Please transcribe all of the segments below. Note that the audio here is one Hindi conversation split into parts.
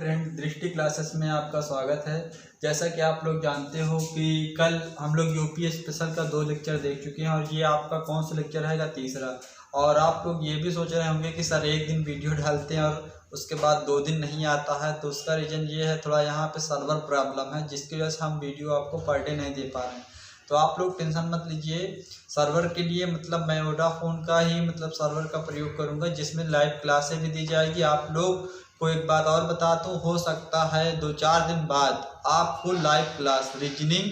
फ्रेंड, दृष्टि क्लासेस में आपका स्वागत है। जैसा कि आप लोग जानते हो कि कल हम लोग यूपी स्पेशल का 2 लेक्चर देख चुके हैं और ये आपका कौन सा लेक्चर है, तीसरा। और आप लोग ये भी सोच रहे होंगे कि सर एक दिन वीडियो डालते हैं और उसके बाद 2 दिन नहीं आता है, तो उसका रीज़न ये है, थोड़ा यहाँ पे सर्वर प्रॉब्लम है जिसकी वजह से हम वीडियो आपको पर डे नहीं दे पा रहे हैं। तो आप लोग टेंशन मत लीजिए। सर्वर के लिए मैं वोडाफोन का ही सर्वर का प्रयोग करूँगा जिसमें लाइव क्लासें भी दी जाएगी। आप लोग को एक बात और बताता हूँ, हो सकता है 2-4 दिन बाद आपको लाइव क्लास रीजनिंग,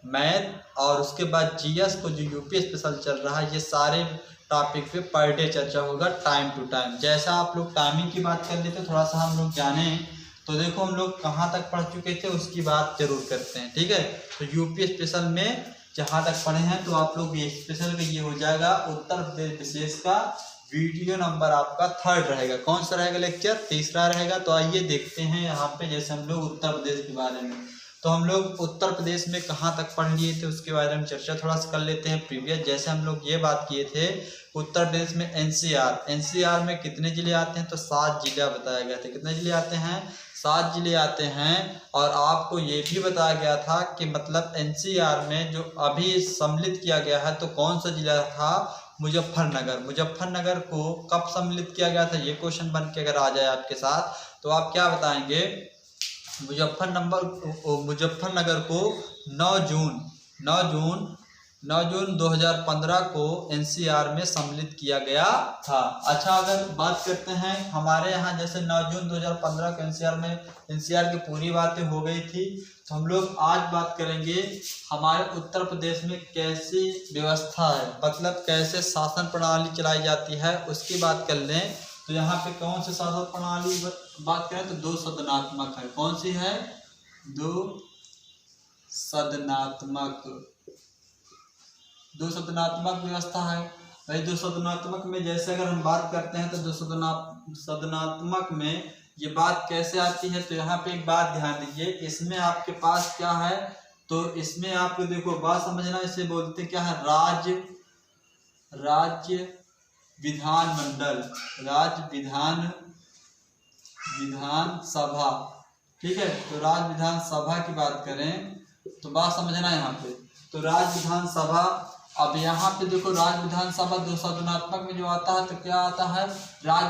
मैथ और उसके बाद जीएस को जो यूपी स्पेशल चल रहा है, ये सारे टॉपिक पे पर डे चर्चा होगा टाइम टू टाइम। जैसा आप लोग टाइमिंग की बात कर लेते थोड़ा सा हम लोग जाने, तो देखो हम लोग कहाँ तक पढ़ चुके थे उसकी बात जरूर करते हैं, ठीक है। तो यूपी स्पेशल में जहाँ तक पढ़े हैं तो आप लोग ये स्पेशल का ये हो जाएगा उत्तर प्रदेश विशेष का वीडियो नंबर आपका 3rd रहेगा। कौन सा रहेगा लेक्चर? तीसरा रहेगा। तो आइए देखते हैं यहाँ पे, जैसे हम लोग उत्तर प्रदेश के बारे में, तो हम लोग उत्तर प्रदेश में कहाँ तक पढ़ लिए थे उसके बारे में चर्चा थोड़ा सा कर लेते हैं प्रीवियस। जैसे हम लोग ये बात किए थे उत्तर प्रदेश में एनसीआर में कितने जिले आते हैं, तो 7 जिला बताया गया था। कितने जिले आते हैं? 7 जिले आते हैं। और आपको ये भी बताया गया था कि एनसीआर में जो अभी सम्मिलित किया गया है तो कौन सा जिला था? मुजफ्फरनगर को कब सम्मिलित किया गया था, ये क्वेश्चन बन के अगर आ जाए आपके साथ तो आप क्या बताएंगे? मुजफ्फरनगर को 9 जून 2015 को एनसीआर में सम्मिलित किया गया था। अच्छा, अगर बात करते हैं हमारे यहाँ, जैसे 9 जून 2015 को एनसीआर की पूरी बातें हो गई थी, तो हम लोग आज बात करेंगे हमारे उत्तर प्रदेश में कैसी व्यवस्था है, कैसे शासन प्रणाली चलाई जाती है उसकी बात कर लें। तो यहाँ पे कौन सी शासन प्रणाली बात करें तो 2 सदनात्मक है। कौन सी है? 2 सदनात्मक व्यवस्था है भाई। 2 सदनात्मक में जैसे अगर हम बात करते हैं तो 2 सदनात्मक में ये बात कैसे आती है, तो यहाँ पे एक बात ध्यान दीजिए, इसमें आपके पास क्या है, तो इसमें आपको देखो बात समझना, इसे बोलते क्या है? राज्य विधानमंडल, विधान सभा, ठीक है। तो राज्य विधानसभा की बात करें तो बात समझना यहाँ पे, तो राज्य विधानसभा। अब यहाँ पे देखो राज्य विधानसभा 2 सदनात्मक में जो आता है तो क्या आता है? राज्य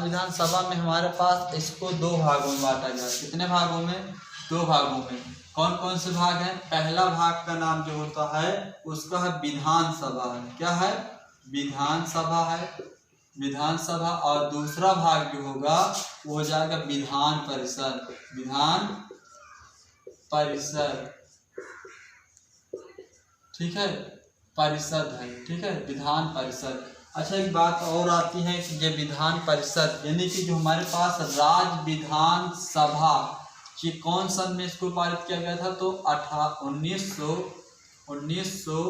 विधानसभा में हमारे पास इसको 2 भागों में बांटा गया। कितने भागों में? 2 भागों में। कौन कौन से भाग हैं? पहला भाग का नाम जो होता है उसका है विधानसभा है। क्या है? विधानसभा। और दूसरा भाग जो होगा वो हो जाएगा विधान परिषद, ठीक है, परिषद है, ठीक है, विधान परिषद। अच्छा, एक बात और आती है कि ये विधान परिषद यानी कि जो हमारे पास राज्य विधानसभा, ये कौन सन में इसको पारित किया गया था? तो 1900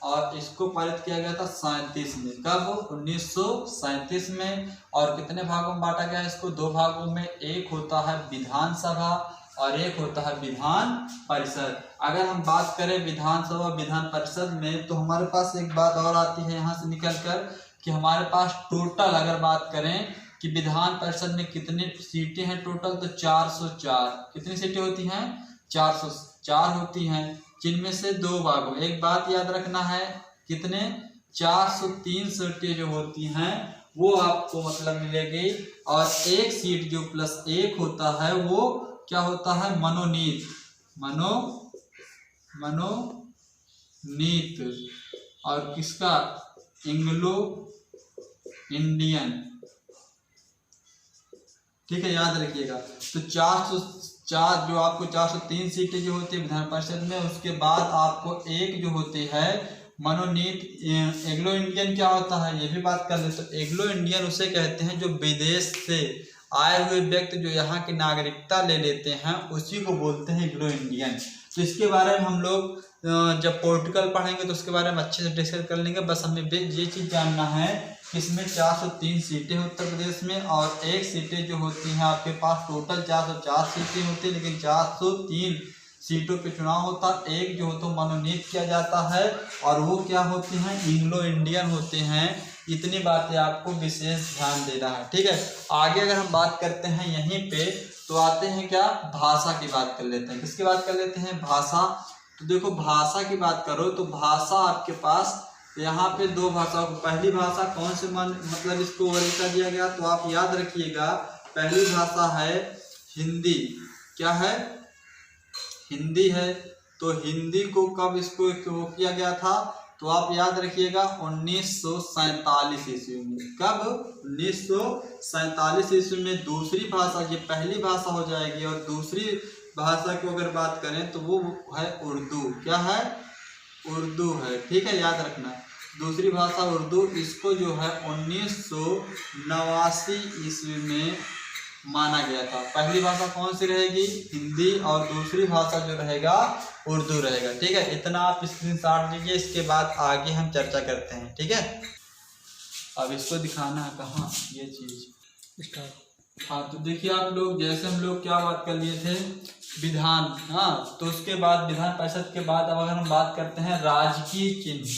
और इसको पारित किया गया था 37 में। कब? 1937 में। और कितने भागों में बांटा गया है इसको? 2 भागों में। एक होता है विधानसभा और एक होता है विधान परिषद। अगर हम बात करें विधानसभा विधान परिषद में, तो हमारे पास एक बात और आती है यहाँ से निकल कर कि हमारे पास टोटल अगर बात करें कि विधान परिषद में कितनी सीटें हैं टोटल, तो 404। कितनी सीटें होती हैं? 404 होती हैं, जिनमें से 2 भागों। एक बात याद रखना है, कितने? 403 सीटें जो होती हैं वो आपको मिलेगी। और एक सीट जो +1 होता है वो क्या होता है? मनोनीत। और किसका? एंग्लो इंडियन, ठीक है, याद रखिएगा। तो 404 जो आपको 403 सीटें जो होती है विधान परिषद में, उसके बाद आपको एक जो होते हैं मनोनीत। एंग्लो इंडियन क्या होता है ये भी बात कर ले, तो एंग्लो इंडियन उसे कहते हैं जो विदेश से आए हुए व्यक्ति जो यहाँ की नागरिकता ले लेते हैं उसी को बोलते हैं एंग्लो इंडियन। तो इसके बारे में हम लोग जब पॉलिटिकल पढ़ेंगे तो उसके बारे में अच्छे से डिस्कस कर लेंगे। बस हमें ये चीज़ जानना है कि इसमें 403 सीटें उत्तर प्रदेश में, और एक सीटें जो होती हैं आपके पास टोटल 404 सीटें होती हैं, लेकिन 403 सीटों पे चुनाव होता है। एक जो होता है मनोनीत किया जाता है और वो क्या होते हैं? एंग्लो इंडियन होते हैं। इतनी बातें आपको विशेष ध्यान देना है, ठीक है। आगे अगर हम बात करते हैं यहीं पे, तो आते हैं क्या, भाषा की बात कर लेते हैं। किसकी बात कर लेते हैं, भाषा। तो देखो भाषा की बात करो तो भाषा आपके पास यहाँ पे दो भाषा, पहली भाषा कौन से मतलब इसको वर्ग कर दिया गया, तो आप याद रखिएगा पहली भाषा है हिंदी। क्या है, हिंदी है। तो हिंदी को कब इसको किया गया था, तो आप याद रखिएगा 1947 ईस्वी में। कब, 1947 ईस्वी में। दूसरी भाषा, ये पहली भाषा हो जाएगी, और दूसरी भाषा की अगर बात करें तो वो है उर्दू। क्या है, उर्दू है, ठीक है, याद रखना। दूसरी भाषा उर्दू, इसको जो है 1989 ईस्वी में माना गया था। पहली भाषा कौन सी रहेगी, हिंदी, और दूसरी भाषा जो रहेगा उर्दू रहेगा। ठीक है, इतना आप स्क्रीनशॉट लीजिए, इसके बाद आगे हम चर्चा करते हैं। ठीक है, अब इसको दिखाना है कहाँ, ये चीज स्टार्ट। हाँ, तो देखिए आप लोग, जैसे हम लोग क्या बात कर लिए थे, विधान। हाँ, तो उसके बाद विधान परिषद के बाद अब अगर हम बात करते हैं राजकीय चिन्ह,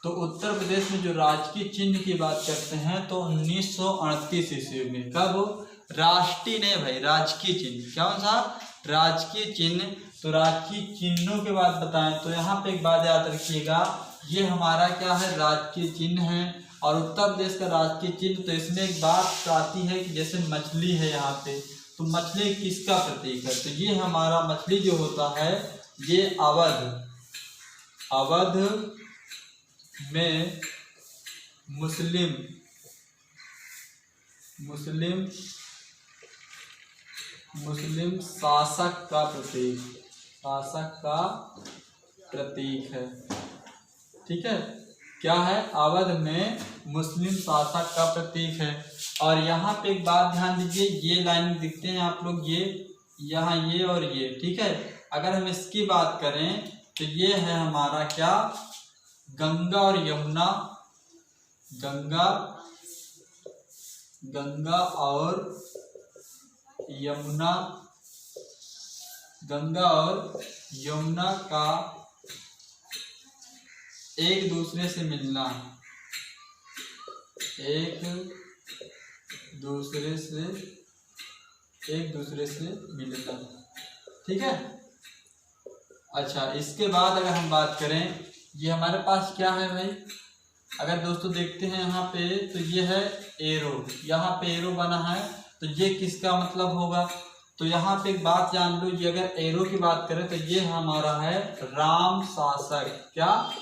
तो उत्तर प्रदेश में जो राजकीय चिन्ह की बात करते हैं तो 1938 ईस्वी में। कब, राष्ट्रीय नहीं भाई, राजकीय चिन्ह। कौन सा, राजकीय चिन्ह। तो राजकीय चिन्हों के बाद बताएं तो यहाँ पे एक बात याद रखिएगा, ये हमारा क्या है, राजकीय चिन्ह है। और उत्तर प्रदेश का राजकीय चिन्ह, तो इसमें एक बात आती है कि जैसे मछली है यहाँ पे, तो मछली किसका प्रतीक है, तो ये हमारा मछली जो होता है ये अवध में मुस्लिम शासक का प्रतीक है। ठीक है, क्या है, अवध में मुस्लिम शासक का प्रतीक है। और यहाँ पे एक बात ध्यान दीजिए, ये लाइन दिखते हैं आप लोग, ये यहाँ ये और ये। ठीक है, अगर हम इसकी बात करें तो ये है हमारा क्या, गंगा और यमुना, गंगा और यमुना का एक दूसरे से मिलना, ठीक है। अच्छा, इसके बाद अगर हम बात करें, ये हमारे पास क्या है भाई, अगर दोस्तों देखते हैं यहाँ पे, तो ये है एरो, यहाँ पे एरो बना है, तो ये किसका मतलब होगा, तो यहाँ पे एक बात जान लो, ये अगर एरो की बात करें तो ये हमारा है राम शासक। क्या,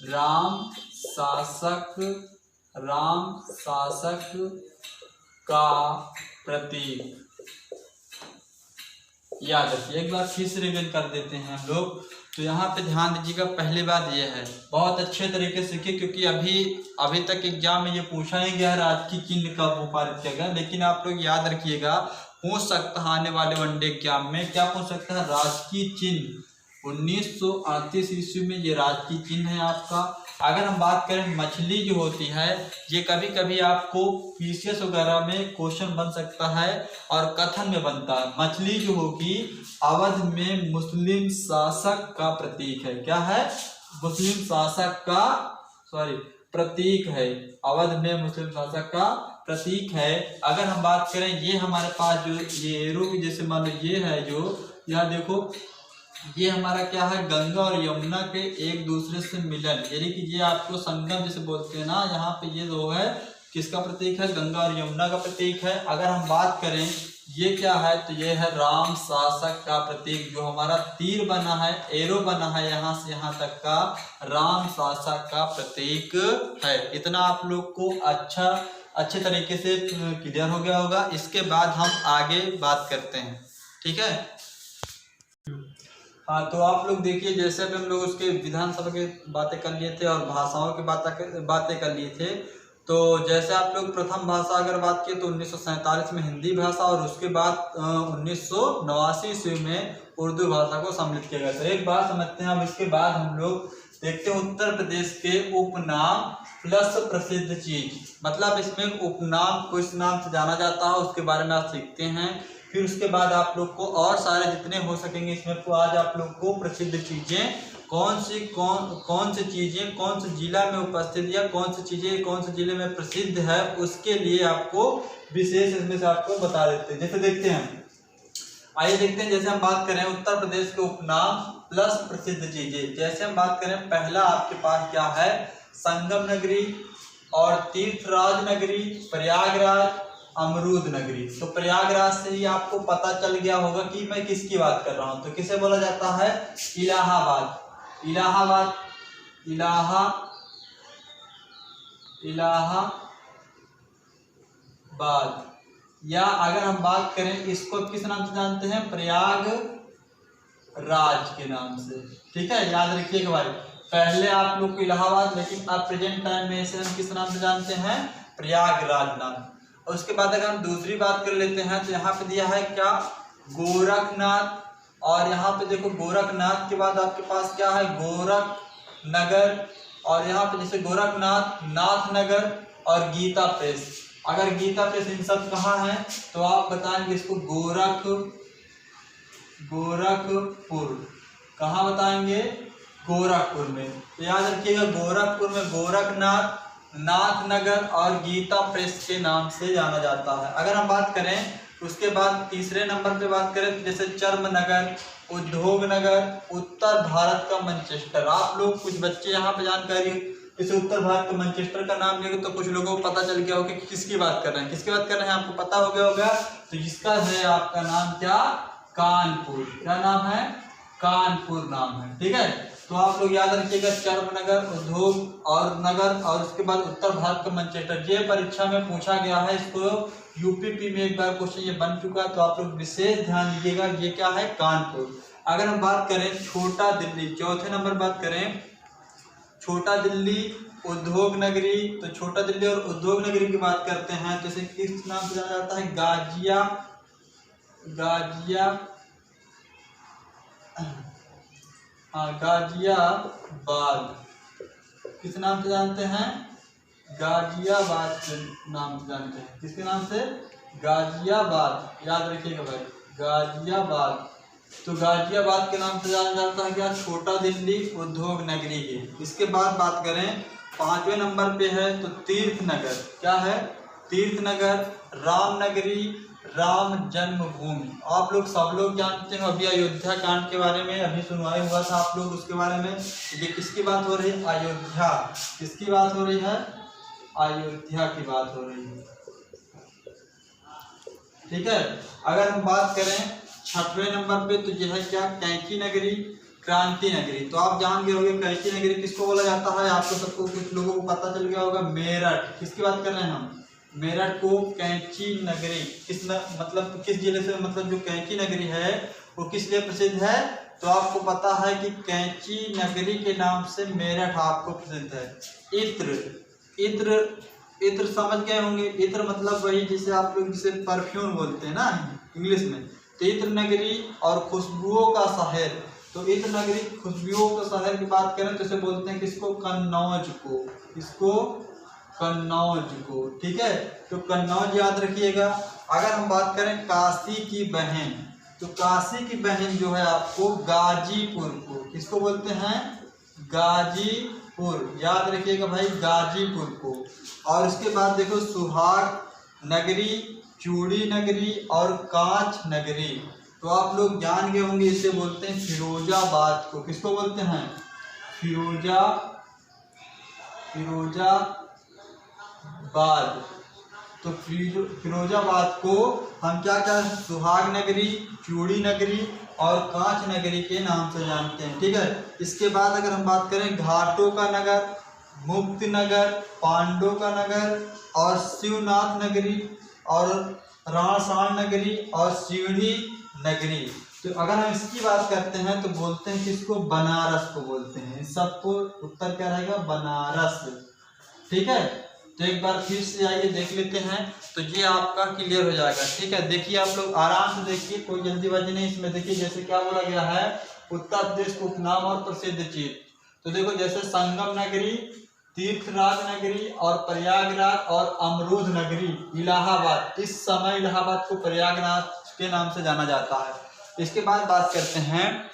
राम शासक का प्रतीक। याद रखिए, एक बार फिर से रिवीजन कर देते हैं हम लोग। तो यहाँ पे ध्यान दीजिएगा, पहली बात ये है, बहुत अच्छे तरीके से सीखिए, क्योंकि अभी तक एग्जाम में ये पूछा ही गया है राजकीय चिन्ह कब पारित किया गया, लेकिन आप लोग याद रखिएगा, पूछ सकता है आने वाले वनडे एग्जाम में, क्या पूछ सकता है, राजकीय चिन्ह 1938 ईस्वी में ये राजकीय चिन्ह है आपका। अगर हम बात करें मछली जो होती है, ये कभी कभी आपको पीसीएस वगैरह में क्वेश्चन बन सकता है और कथन में बनता है। मछली जो होगी अवध में मुस्लिम शासक का प्रतीक है। क्या है, मुस्लिम शासक का प्रतीक है, अवध में मुस्लिम शासक का प्रतीक है। अगर हम बात करें, ये हमारे पास जो ये एरो की जैसे मान लो ये है, जो यहाँ देखो, ये हमारा क्या है, गंगा और यमुना के एक दूसरे से मिलन, यानी कि ये आपको संगम जैसे बोलते हैं ना, यहाँ पे ये दो है, किसका प्रतीक है, गंगा और यमुना का प्रतीक है। अगर हम बात करें ये क्या है, तो ये है राम शासक का प्रतीक, जो हमारा तीर बना है, एरो बना है, यहाँ से यहाँ तक का राम शासक का प्रतीक है। इतना आप लोग को अच्छे तरीके से क्लियर हो गया होगा। इसके बाद हम आगे बात करते हैं। ठीक है, हाँ, तो आप लोग देखिए, जैसे भी हम लोग उसके विधानसभा की बातें कर लिए थे और भाषाओं की बातें कर लिए थे, तो जैसे आप लोग प्रथम भाषा अगर बात किए तो 1947 में हिंदी भाषा, और उसके बाद 1989 ईस्वी में उर्दू भाषा को सम्मिलित किया गया था। एक बात समझते हैं। अब इसके बाद हम लोग देखते हैं उत्तर प्रदेश के उपनाम प्लस प्रसिद्ध चीज, मतलब इसमें उपनाम किस नाम से जाना जाता है उसके बारे में आप सीखते हैं। फिर उसके बाद आप लोग को और सारे जितने हो सकेंगे इसमें, तो आज आप लोग को प्रसिद्ध चीजें कौन सी चीजें कौन से जिला में उपस्थित, या कौन सी चीजें कौन से जिले में प्रसिद्ध है, उसके लिए आपको विशेष इसमें से आपको बता देते हैं। जैसे देखते हैं, आइए देखते हैं, जैसे हम बात करें उत्तर प्रदेश के उपनाम प्लस प्रसिद्ध चीजें। जैसे हम बात करें, पहला आपके पास क्या है, संगम नगरी और तीर्थराज नगरी, प्रयागराज, अमरूद नगरी। तो प्रयागराज से ही आपको पता चल गया होगा कि मैं किसकी बात कर रहा हूं। तो किसे बोला जाता है, इलाहाबाद। इलाहाबाद, इलाहाबाद। या अगर हम बात करें इसको किस नाम से जानते हैं, प्रयागराज के नाम से। ठीक है, याद रखिएगा भाई, पहले आप लोग को इलाहाबाद, लेकिन अब प्रेजेंट टाइम में इसे हम किस नाम से जानते हैं, प्रयागराज नाम। और उसके बाद अगर हम दूसरी बात कर लेते हैं तो यहाँ पे दिया है क्या, गोरखनाथ। और यहाँ पे देखो गोरखनाथ के बाद आपके पास क्या है, गोरखनगर। और यहाँ पे जैसे गोरखनाथ, नाथनगर और गीता प्रेस। अगर गीता प्रेस इन सब कहाँ है तो आप बताएंगे इसको गोरखपुर। कहाँ बताएंगे, गोरखपुर में। तो याद रखिएगा, गोरखपुर में गोरखनाथ, नाथनगर और गीता प्रेस के नाम से जाना जाता है। अगर हम बात करें उसके बाद तीसरे नंबर पे बात करें तो जैसे चर्मनगर, उद्योगनगर, उत्तर भारत का मैनचेस्टर। आप लोग कुछ बच्चे यहाँ पे जानकारी, इसे उत्तर भारत के मैनचेस्टर का नाम लेंगे तो कुछ लोगों को पता चल गया होगा कि किसकी बात कर रहे हैं, किसकी बात कर रहे हैं आपको पता हो गया होगा। तो इसका है आपका नाम क्या, कानपुर। क्या नाम है, कानपुर नाम है। ठीक है, तो आप लोग याद रखिएगा, चर्मनगर, उद्योग और नगर, और उसके बाद उत्तर भारत का मैनचेस्टर। ये परीक्षा में पूछा गया है, इसको यूपीपी में एक बार क्वेश्चन ये बन चुका है, तो आप लोग विशेष ध्यान दीजिएगा। ये क्या है, कानपुर। अगर हम बात करें छोटा दिल्ली, चौथे नंबर बात करें छोटा दिल्ली, उद्योग नगरी। तो छोटा दिल्ली और उद्योग नगरी की बात करते हैं, जैसे किस नाम से जाना जाता है, गाजियाबाद। किस नाम से जानते हैं, गाजियाबाद के नाम से जानते हैं। किसके नाम से, गाजियाबाद। याद रखिएगा भाई, गाजियाबाद। तो गाजियाबाद के नाम से जाना जाता है क्या, छोटा दिल्ली, उद्योग नगरी के। इसके बाद बात करें पांचवें नंबर पे है तो तीर्थनगर। क्या है, तीर्थनगर, रामनगरी, राम जन्मभूमि। आप लोग सब लोग जानते हैं, अभी अयोध्या कांड के बारे में अभी सुनवाई हुआ था आप लोग उसके बारे में। ये किसकी बात हो रही है, अयोध्या। किसकी बात हो रही है, अयोध्या की बात हो रही है। ठीक है, अगर हम बात करें छठवें नंबर पे तो यह है क्या, कैंची नगरी, क्रांति नगरी। तो आप जान गए होंगे कैंची नगरी किसको बोला जाता है, आपको सबको कुछ लोगों को पता चल गया होगा, मेरठ। किसकी बात कर रहे हैं हम, मेरठ को कैंची नगरी। मतलब किस जिले से, मतलब जो कैंची नगरी है वो किस लिए प्रसिद्ध है, तो आपको पता है कि कैंची नगरी के नाम से मेरठ आपको प्रसिद्ध है। इत्र समझ गए होंगे, इत्र मतलब वही जिसे आप लोग जिसे परफ्यूम बोलते हैं ना इंग्लिश में। तो इत्र नगरी और खुशबुओं का शहर। तो इत्र नगरी, खुशबुओं का शहर की बात करें तो इसे बोलते हैं किसको, कन्नौज को। किसको, कन्नौज को। ठीक है, तो कन्नौज याद रखिएगा। अगर हम बात करें काशी की बहन, तो काशी की बहन जो है आपको गाजीपुर को। किसको बोलते हैं, गाजीपुर। याद रखिएगा भाई, गाजीपुर को। और इसके बाद देखो सुहाग नगरी, चूड़ी नगरी और कांच नगरी। तो आप लोग जान गए होंगे, इसे बोलते हैं फिरोजाबाद को। किसको बोलते हैं, फिरोजाबाद। तो फिरोजाबाद को हम क्या क्या, सुहाग नगरी, चूड़ी नगरी और कांच नगरी के नाम से जानते हैं। ठीक है, इसके बाद अगर हम बात करें घाटों का नगर, मुक्ति नगर, पांडवों का नगर और शिवनाथ नगरी और राणसाण नगरी और सीढ़ी नगरी। तो अगर हम इसकी बात करते हैं तो बोलते हैं किसको, बनारस को बोलते हैं। सबको उत्तर क्या रहेगा, बनारस। ठीक है, तो एक बार फिर से आइए देख लेते हैं, तो ये आपका क्लियर हो जाएगा। ठीक है, देखिए आप लोग आराम से देखिए, कोई जल्दीबाजी नहीं इसमें। देखिए जैसे क्या बोला गया है, उत्तर प्रदेश के उपनाम और प्रसिद्ध चीज। तो देखो जैसे संगम नगरी, तीर्थराज नगरी और प्रयागराज और अमरूद नगरी, इलाहाबाद। इस समय इलाहाबाद को प्रयागराज के नाम से जाना जाता है। इसके बाद बात करते हैं,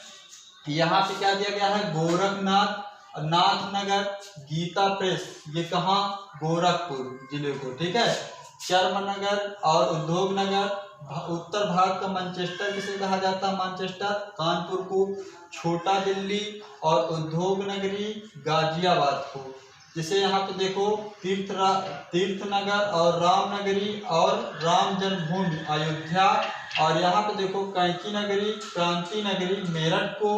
यहाँ पे क्या दिया गया है, गोरखनाथ, नाथनगर, गीता प्रेस। ये कहाँ, गोरखपुर जिले को। ठीक है, चर्मनगर और उद्योग नगर उत्तर भारत का मैनचेस्टर किसे कहा जाता है? मैनचेस्टर। कानपुर को छोटा दिल्ली और उद्योग नगरी गाजियाबाद को, जिसे यहाँ पे देखो तीर्थनगर और रामनगरी और राम जन्मभूमि अयोध्या, और यहाँ पे देखो कैंची नगरी, क्रांति नगरी मेरठ को,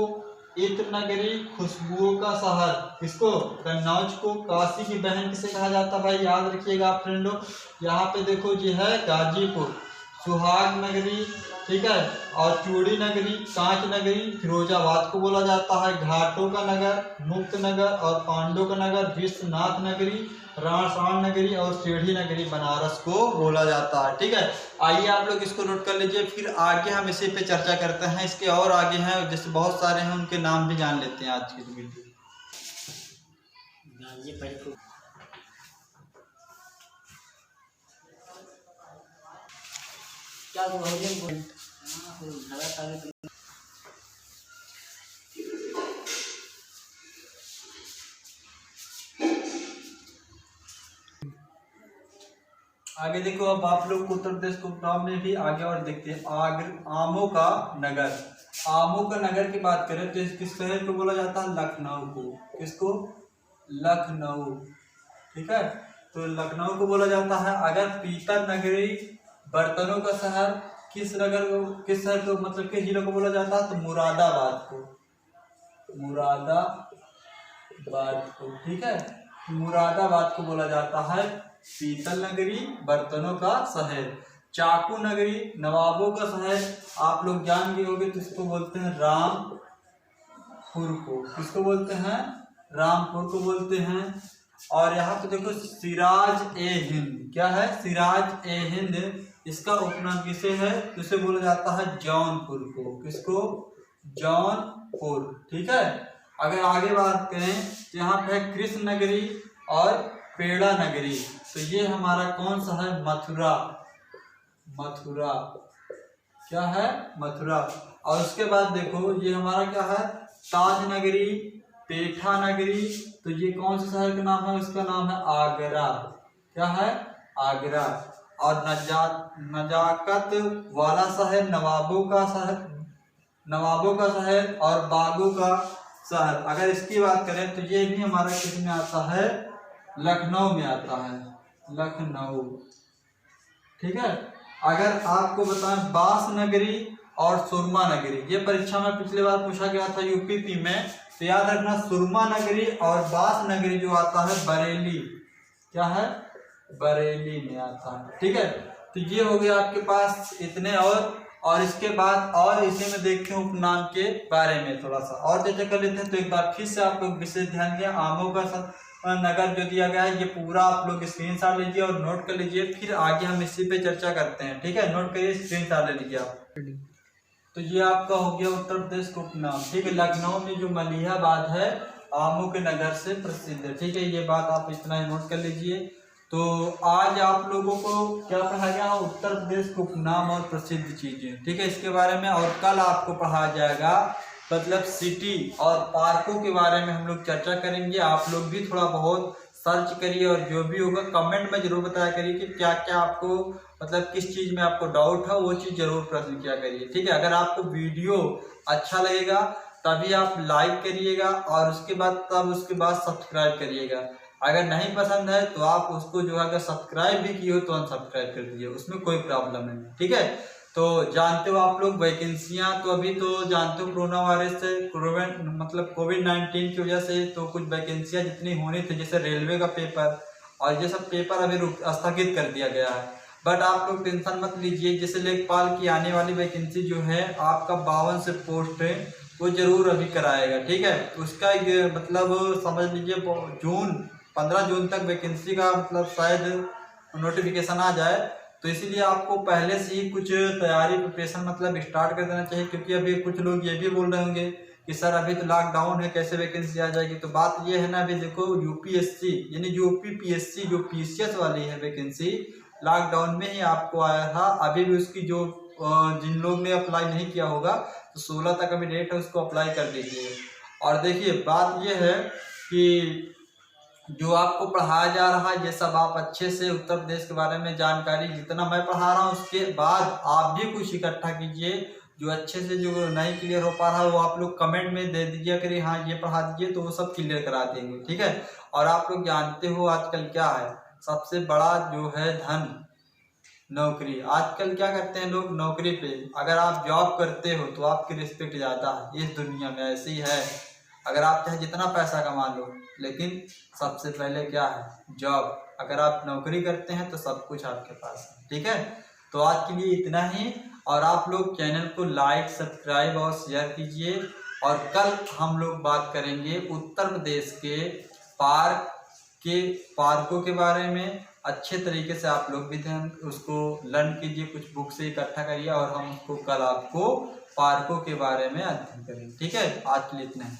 इत्र नगरी खुशबुओं का शहर किसको? कन्नौज को। काशी की बहन किसे कहा जाता है भाई? याद रखिएगा आप फ्रेंडों। यहाँ पे देखो जी है गाजीपुर, सुहाग नगरी, ठीक है, और चूड़ी नगरी, कांच नगरी फिरोजाबाद को बोला जाता है, घाटों का नगर मुक्त नगर और पांडवों का नगर विश्वनाथ नगरी, राणसाण नगरी और सीढ़ी नगरी बनारस को बोला जाता है। ठीक है, आइए आप लोग इसको नोट कर लीजिए, फिर आगे हम इसी पे चर्चा करते हैं। इसके और आगे हैं, जैसे बहुत सारे हैं, उनके नाम भी जान लेते हैं आज की वीडियो। आगे देखो, अब आप लोग को उत्तर प्रदेश को नाम में भी आगे और देखते हैं। आमों का नगर, आमों का नगर की बात करें तो किस शहर को बोला जाता है? लखनऊ को। किसको? लखनऊ। ठीक है, तो लखनऊ को बोला जाता है। अगर पीतल नगरी बर्तनों का शहर किस शहर को मतलब किस जिले को बोला जाता है? तो मुरादाबाद को, मुरादाबाद को। ठीक है, मुरादाबाद को बोला जाता है पीतल नगरी बर्तनों का शहर। चाकू नगरी नवाबों का शहर, आप लोग जान गए होंगे, तो इसको बोलते हैं रामपुर को। किसको बोलते हैं? रामपुर को बोलते हैं। और यहाँ पे देखो सिराज ए हिंद, क्या है? सिराज ए हिंद, इसका उपनाम किसे है? इसे बोला जाता है जौनपुर को। किसको? जौनपुर। ठीक है, अगर आगे बात करें तो यहाँ पे है कृष्ण नगरी और पेड़ा नगरी, तो ये हमारा कौन सा है? मथुरा। मथुरा क्या है? मथुरा। और उसके बाद देखो ये हमारा क्या है? ताज नगरी, पेठा नगरी, तो ये कौन से शहर का नाम है? उसका नाम है आगरा। क्या है? आगरा। और नजाकत वाला शहर नवाबों का शहर, नवाबों का शहर और बागों का शहर। अगर इसकी बात करें तो ये भी हमारा किस में आता है? लखनऊ में आता है, लखनऊ। ठीक है, अगर आपको बताएं बास नगरी और सुरमा नगरी, ये परीक्षा में पिछले बार पूछा गया था यूपीपी में, तो याद रखना सुरमा नगरी और बास नगरी जो आता है बरेली, क्या है? बरेली में आता है। ठीक है, तो ये हो गया आपके पास इतने। और इसके बाद और इसी में देखते हैं उपनाम के बारे में थोड़ा सा और चर्चा कर लेते हैं। तो एक बार फिर से आप लोग विशेष ध्यान दिया, आमों का नगर जो दिया गया है ये पूरा आप लोग स्क्रीनशॉट लीजिए और नोट कर लीजिए, फिर आगे हम इसी पे चर्चा करते हैं। ठीक है, नोट करिए, स्क्रीनशॉट ले लीजिए आप। तो ये आपका हो गया उत्तर प्रदेश का उपनाम। ठीक है, लखनऊ में जो मलिहाबाद है आमों के नगर से प्रसिद्ध है। ठीक है, ये बात आप इतना ही नोट कर लीजिए। तो आज आप लोगों को क्या पढ़ा गया? उत्तर प्रदेश के उपनाम और प्रसिद्ध चीजें। ठीक है, इसके बारे में। और कल आपको पढ़ाया जाएगा मतलब सिटी और पार्कों के बारे में हम लोग चर्चा करेंगे। आप लोग भी थोड़ा बहुत सर्च करिए और जो भी होगा कमेंट में जरूर बताया करिए कि क्या क्या आपको मतलब किस चीज़ में आपको डाउट है, वो चीज़ जरूर प्रश्न किया करिए। ठीक है, अगर आपको वीडियो अच्छा लगेगा तभी आप लाइक करिएगा और उसके बाद सब्सक्राइब करिएगा। अगर नहीं पसंद है तो आप उसको जो अगर सब्सक्राइब भी किए हो तो अनसब्सक्राइब कर दीजिए, उसमें कोई प्रॉब्लम नहीं। ठीक है, तो जानते हो आप लोग वैकेंसियां, तो अभी तो जानते हो कोरोना वायरस से मतलब कोविड-19 की वजह से तो कुछ वैकेंसियां जितनी होनी थी, जैसे रेलवे का पेपर और ये सब पेपर अभी स्थगित कर दिया गया है। बट आप लोग टेंशन मत लीजिए, जैसे लेखपाल की आने वाली वैकेंसी जो है आपका 52 से पोस्ट है वो जरूर अभी कराएगा। ठीक है, उसका मतलब समझ लीजिए 15 जून तक वैकेंसी का मतलब शायद नोटिफिकेशन आ जाए, तो इसीलिए आपको पहले से ही कुछ तैयारी प्रिपरेशन मतलब स्टार्ट कर देना चाहिए। क्योंकि अभी कुछ लोग ये भी बोल रहे होंगे कि सर अभी तो लॉकडाउन है, कैसे वैकेंसी आ जाएगी। तो बात ये है ना, अभी देखो यूपीएससी यानी यूपीपीएससी जो पीसीएस वाली है वैकेंसी लॉकडाउन में ही आपको आया था। अभी भी उसकी जो जिन लोग ने अप्लाई नहीं किया होगा तो 16 तक अभी डेट है, उसको अप्लाई कर दीजिए। और देखिए बात ये है कि जो आपको पढ़ाया जा रहा है ये सब आप अच्छे से उत्तर प्रदेश के बारे में जानकारी जितना मैं पढ़ा रहा हूँ उसके बाद आप भी कुछ इकट्ठा कीजिए। जो अच्छे से जो नहीं क्लियर हो पा रहा है वो आप लोग कमेंट में दे दीजिए करिए हाँ ये पढ़ा दीजिए, तो वो सब क्लियर करा देंगे, ठीक है। और आप लोग जानते हो आजकल क्या है, सबसे बड़ा जो है धन नौकरी। आजकल क्या करते हैं लोग, नौकरी पे अगर आप जॉब करते हो तो आपकी रिस्पेक्ट ज़्यादा है। इस दुनिया में ऐसी है, अगर आप चाहे जितना पैसा कमा लो लेकिन सबसे पहले क्या है, जॉब। अगर आप नौकरी करते हैं तो सब कुछ आपके पास है, ठीक है। तो आज के लिए इतना ही, और आप लोग चैनल को लाइक सब्सक्राइब और शेयर कीजिए। और कल हम लोग बात करेंगे उत्तर प्रदेश के पार्कों के बारे में। अच्छे तरीके से आप लोग भी ध्यान उसको लर्न कीजिए, कुछ बुक से इकट्ठा करिए और हम उसको कल आपको पार्कों के बारे में अध्ययन करेंगे, ठीक है। आज के लिए इतना है।